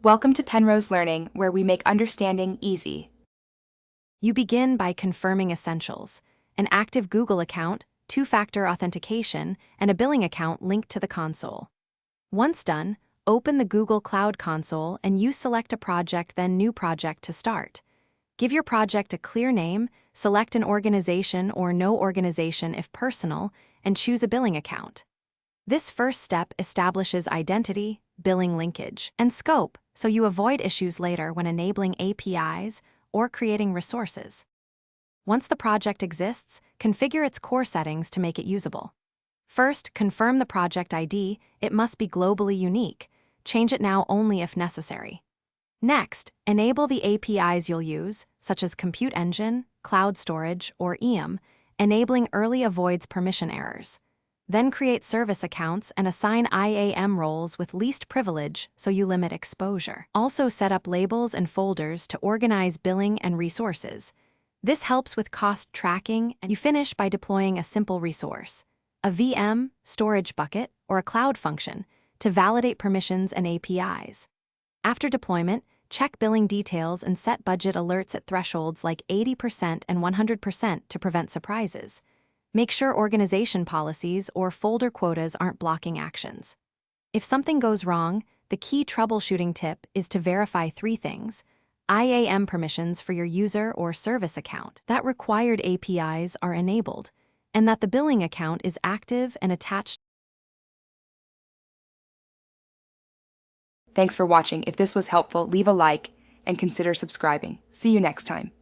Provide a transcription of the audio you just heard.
Welcome to Penrose Learning, where we make understanding easy. You begin by confirming essentials: an active Google account, two-factor authentication, and a billing account linked to the console. Once done, open the Google Cloud Console and you select a project, then New Project to start. Give your project a clear name, select an organization or no organization if personal, and choose a billing account. This first step establishes identity, billing linkage, and scope, so you avoid issues later when enabling APIs or creating resources. Once the project exists, configure its core settings to make it usable. First, confirm the project ID. It must be globally unique. Change it now only if necessary. Next, enable the APIs you'll use, such as Compute Engine, Cloud Storage, or EAM. Enabling early avoids permission errors. Then create service accounts and assign IAM roles with least privilege so you limit exposure. Also set up labels and folders to organize billing and resources. This helps with cost tracking, and you finish by deploying a simple resource, a VM, storage bucket, or a cloud function, to validate permissions and APIs. After deployment, check billing details and set budget alerts at thresholds like 80% and 100% to prevent surprises. Make sure organization policies or folder quotas aren't blocking actions. If something goes wrong, the key troubleshooting tip is to verify 3 things: IAM permissions for your user or service account, that required APIs are enabled, and that the billing account is active and attached. Thanks for watching. If this was helpful, leave a like and consider subscribing. See you next time.